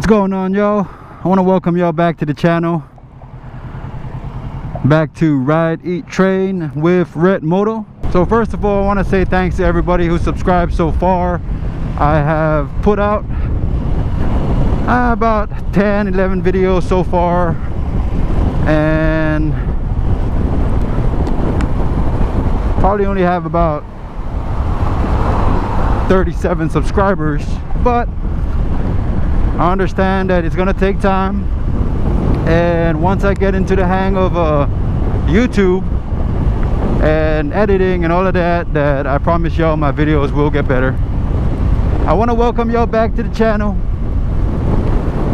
What's going on, y'all? I want to welcome y'all back to the channel, back to Ride, Eat, Train with Red Moto. So first of all, I want to say thanks to everybody who subscribed so far. I have put out about 10-11 videos so far, and probably only have about 37 subscribers, but I understand that it's gonna take time, and once I get into the hang of YouTube and editing and all of that, I promise y'all my videos will get better. I want to welcome y'all back to the channel.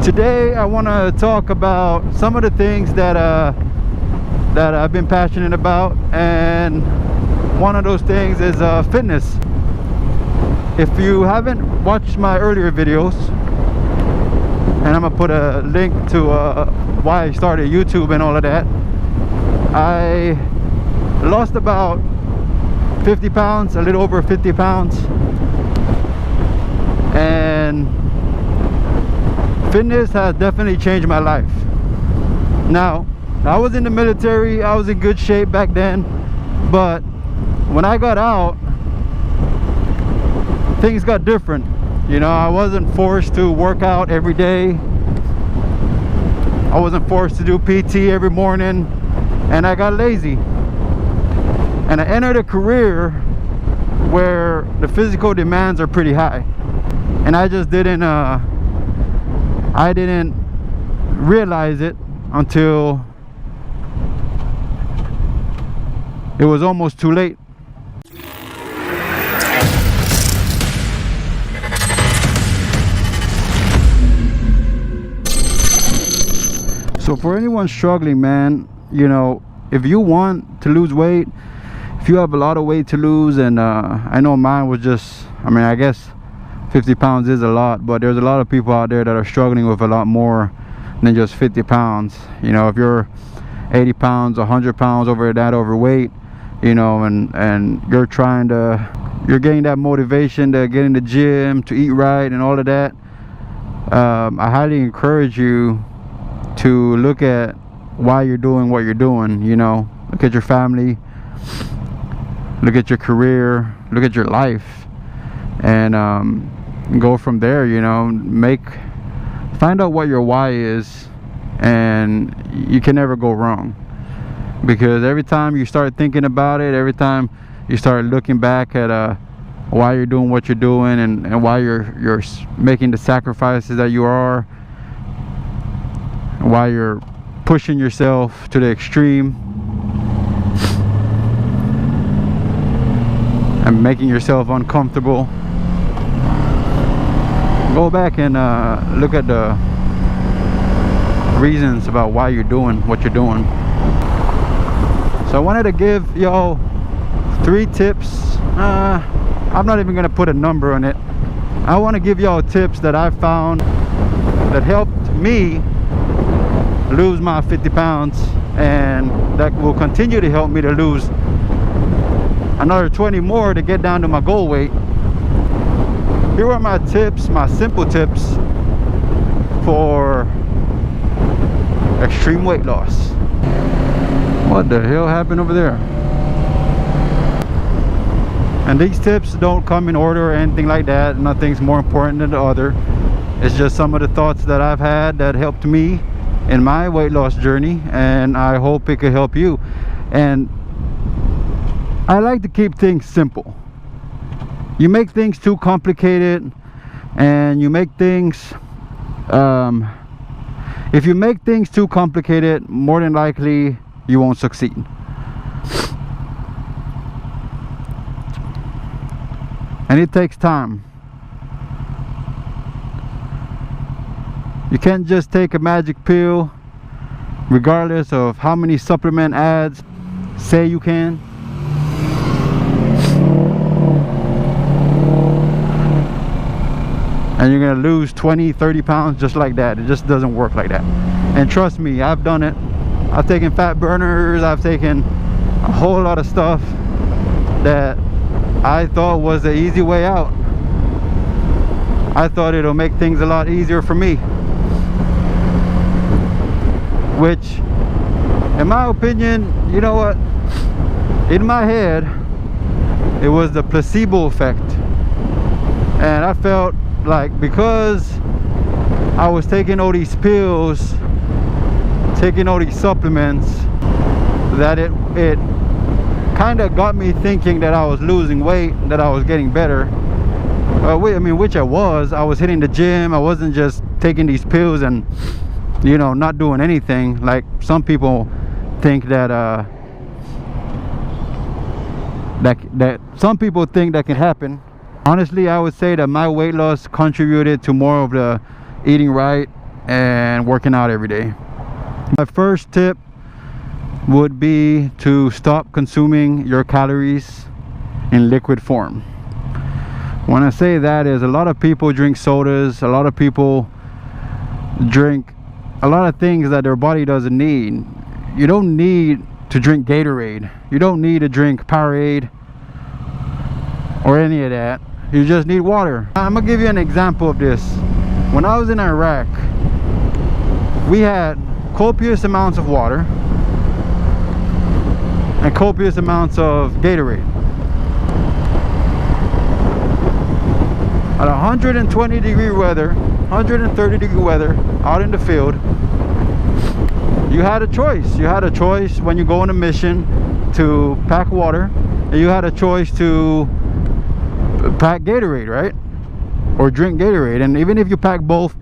Today I want to talk about some of the things that I've been passionate about, and one of those things is fitness. If you haven't watched my earlier videos, and I'm gonna put a link to why I started YouTube and all of that, I lost about 50 pounds, a little over 50 pounds, and fitness has definitely changed my life. Now, I was in the military, I was in good shape back then, but when I got out, things got different. You know, I wasn't forced to work out every day. I wasn't forced to do PT every morning, and I got lazy. And I entered a career where the physical demands are pretty high, and I just didn't realize it until it was almost too late. So for anyone struggling, man, you know, if you want to lose weight, if you have a lot of weight to lose, and I know mine was just, I mean, I guess 50 pounds is a lot, but there's a lot of people out there that are struggling with a lot more than just 50 pounds. You know, if you're 80 pounds, 100 pounds overweight, you know, and you're getting that motivation to get in the gym, to eat right and all of that, I highly encourage you to look at why you're doing what you're doing. You know, look at your family, look at your career, look at your life, and go from there. You know, find out what your why is, and you can never go wrong, because every time you start thinking about it, every time you start looking back at why you're doing what you're doing, and why you're making the sacrifices that you are, why you're pushing yourself to the extreme and making yourself uncomfortable, go back and look at the reasons about why you're doing what you're doing. So I wanted to give y'all 3 tips. I'm not even gonna put a number on it. I want to give y'all tips that I found that helped me lose my 50 pounds, and that will continue to help me to lose another 20 more to get down to my goal weight. Here are my tips, my simple tips for extreme weight loss. What the hell happened over there? And these tips don't come in order or anything like that. Nothing's more important than the other. It's just some of the thoughts that I've had that helped me in my weight loss journey, and I hope it could help you. And I like to keep things simple. You make things too complicated, and you make things if you make things too complicated, more than likely you won't succeed. And it takes time. You can't just take a magic pill, regardless of how many supplement ads say you can. And you're gonna lose 20-30 pounds just like that. It just doesn't work like that. And trust me, I've done it. I've taken fat burners, I've taken a whole lot of stuff that I thought was the easy way out. I thought it'll make things a lot easier for me. which in my opinion, you know what, in my head it was the placebo effect. And I felt like because I was taking all these pills, taking all these supplements, that it kind of got me thinking that I was losing weight, that I was getting better. I mean, which I was hitting the gym. I wasn't just taking these pills and, you know, not doing anything like some people think that that some people think that can happen. Honestly, I would say that my weight loss contributed to more of the eating right and working out every day. My first tip would be to stop consuming your calories in liquid form. When I say that is, a lot of people drink sodas, a lot of people drink a lot of things that their body doesn't need. You don't need to drink Gatorade, you don't need to drink Powerade or any of that. You just need water. I'm gonna give you an example of this. When I was in Iraq, we had copious amounts of water and copious amounts of Gatorade. At 120 degree weather, 130 degree weather, out in the field, you had a choice. You had a choice when you go on a mission to pack water, and you had a choice to pack Gatorade, right? Or drink Gatorade. And even if you pack both,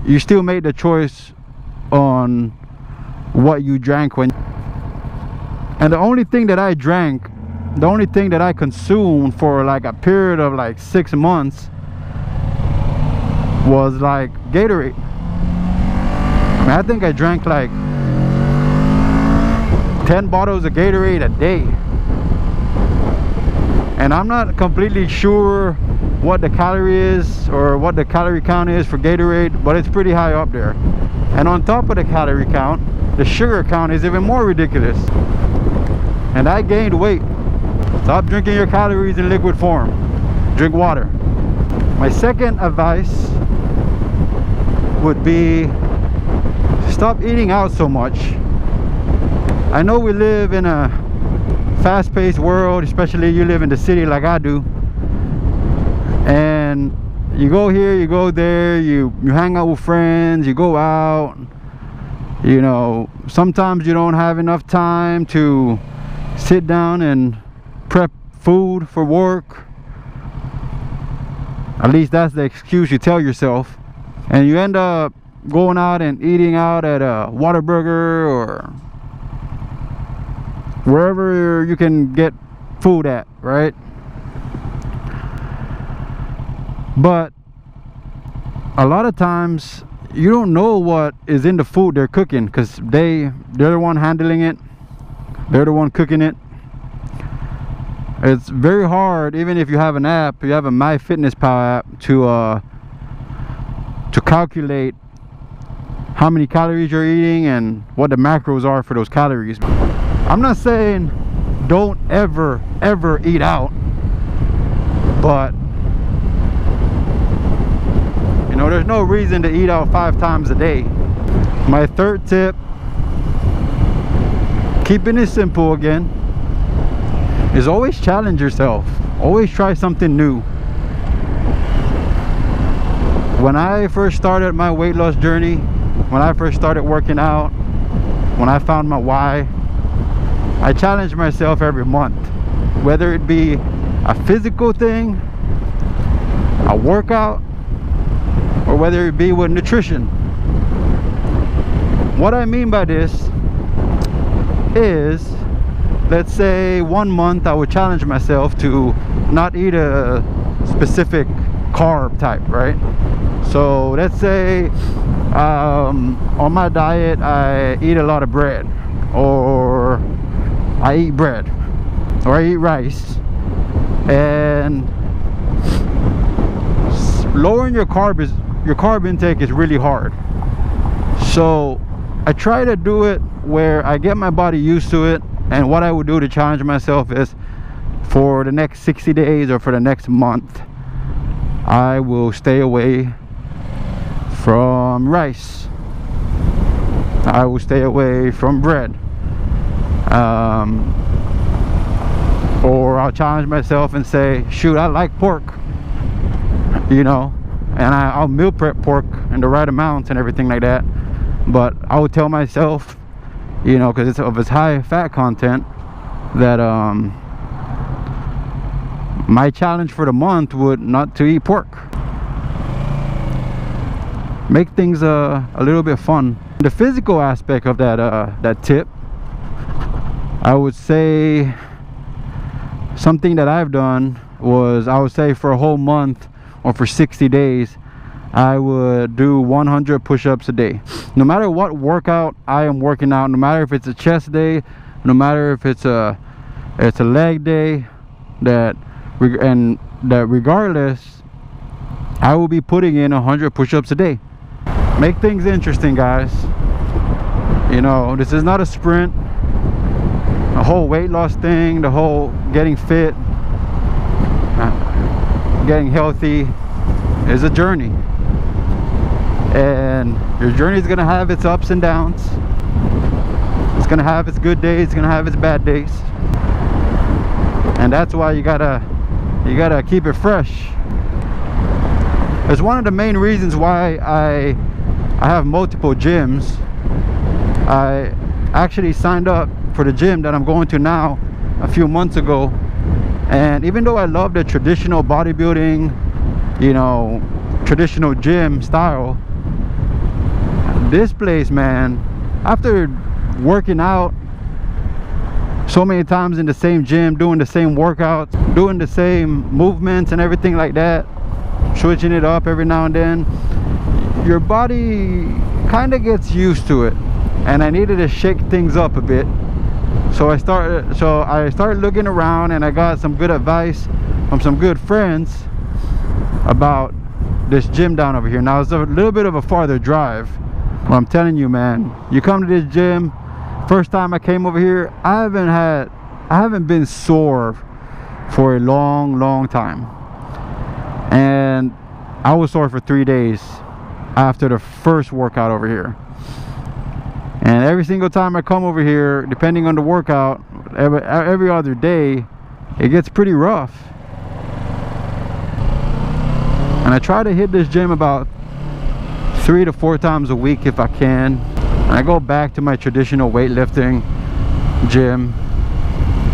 you still made the choice on what you drank when. And the only thing that I drank, the only thing that I consumed for like a period of like 6 months was like Gatorade. I mean, I think I drank like 10 bottles of Gatorade a day. And I'm not completely sure what the calorie is or what the calorie count is for Gatorade, but it's pretty high up there. And on top of the calorie count, the sugar count is even more ridiculous. And I gained weight. Stop drinking your calories in liquid form. Drink water. My second advice would be stop eating out so much. I know we live in a fast-paced world, especially you live in the city like I do, and you go here, you go there, you hang out with friends, you go out, you know, sometimes you don't have enough time to sit down and prep food for work. At least that's the excuse you tell yourself, and you end up going out and eating out at a Whataburger or wherever you can get food at, right? But a lot of times you don't know what is in the food they're cooking, because they're the one handling it, they're the one cooking it. It's very hard, even if you have an app, you have a MyFitnessPal app, to calculate how many calories you're eating and what the macros are for those calories. I'm not saying don't ever eat out, but you know, there's no reason to eat out 5 times a day. My third tip, keeping it simple again, is always challenge yourself. Always try something new. When I first started my weight loss journey, when I first started working out, when I found my why, I challenge myself every month, whether it be a physical thing, a workout, or whether it be with nutrition. What I mean by this is, let's say 1 month I would challenge myself to not eat a specific carb type, right? So let's say on my diet I eat a lot of bread, or I eat bread, or I eat rice, and lowering your carb intake is really hard. So I try to do it where I get my body used to it. And what I would do to challenge myself is, for the next 60 days or for the next month, I will stay away from rice. I will stay away from bread. Or I'll challenge myself and say, shoot, I like pork, you know, and I'll meal prep pork in the right amounts and everything like that. But I would tell myself, you know, because it's of its high fat content, that my challenge for the month would not to eat pork. Make things a little bit fun. The physical aspect of that tip, I would say something that I've done was, I would say for a whole month or for 60 days, I would do 100 push-ups a day. No matter what workout I am working out, no matter if it's a chest day, no matter if it's a leg day, regardless, I will be putting in 100 push-ups a day. Make things interesting, guys. You know, this is not a sprint. The whole weight loss thing, the whole getting fit, getting healthy is a journey. And your journey is going to have its ups and downs. It's going to have its good days, it's going to have its bad days. And that's why you gotta keep it fresh. It's one of the main reasons why I have multiple gyms. I actually signed up for the gym that I'm going to now a few months ago, and even though I love the traditional bodybuilding, you know, traditional gym style, this place, man, after working out so many times in the same gym, doing the same workouts, doing the same movements and everything like that, switching it up every now and then, your body kind of gets used to it. And I needed to shake things up a bit. So I started looking around, and I got some good advice from some good friends about this gym down over here. Now it's a little bit of a farther drive, but I'm telling you, man, you come to this gym, first time I came over here, I haven't been sore for a long time. And I was sore for 3 days after the first workout over here. And every single time I come over here, depending on the workout, every other day, it gets pretty rough. And I try to hit this gym about 3 to 4 times a week if I can. And I go back to my traditional weightlifting gym,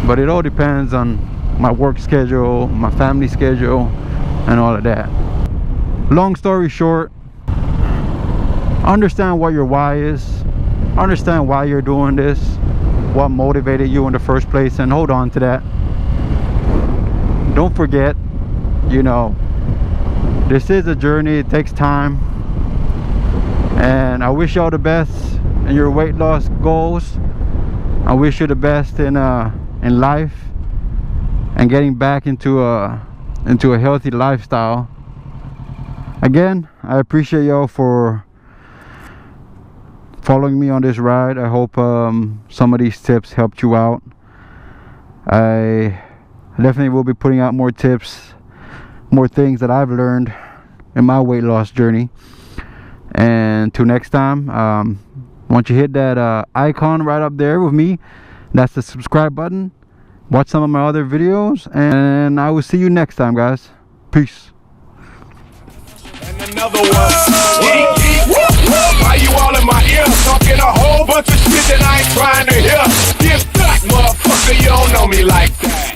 but it all depends on my work schedule, my family schedule, and all of that. Long story short, understand what your why is. Understand why you're doing this, what motivated you in the first place, and hold on to that. Don't forget, you know, this is a journey, it takes time. And I wish y'all the best in your weight loss goals. I wish you the best in life and getting back into a healthy lifestyle. Again, I appreciate y'all for following me on this ride. I hope some of these tips helped you out. I definitely will be putting out more tips, more things that I've learned in my weight loss journey. And till next time, once you hit that icon right up there with me, that's the subscribe button. Watch some of my other videos, and I will see you next time, guys. Peace. And another one. Why you all in my ear talking a whole bunch of shit that I ain't trying to hear? Get back, motherfucker, you don't know me like that.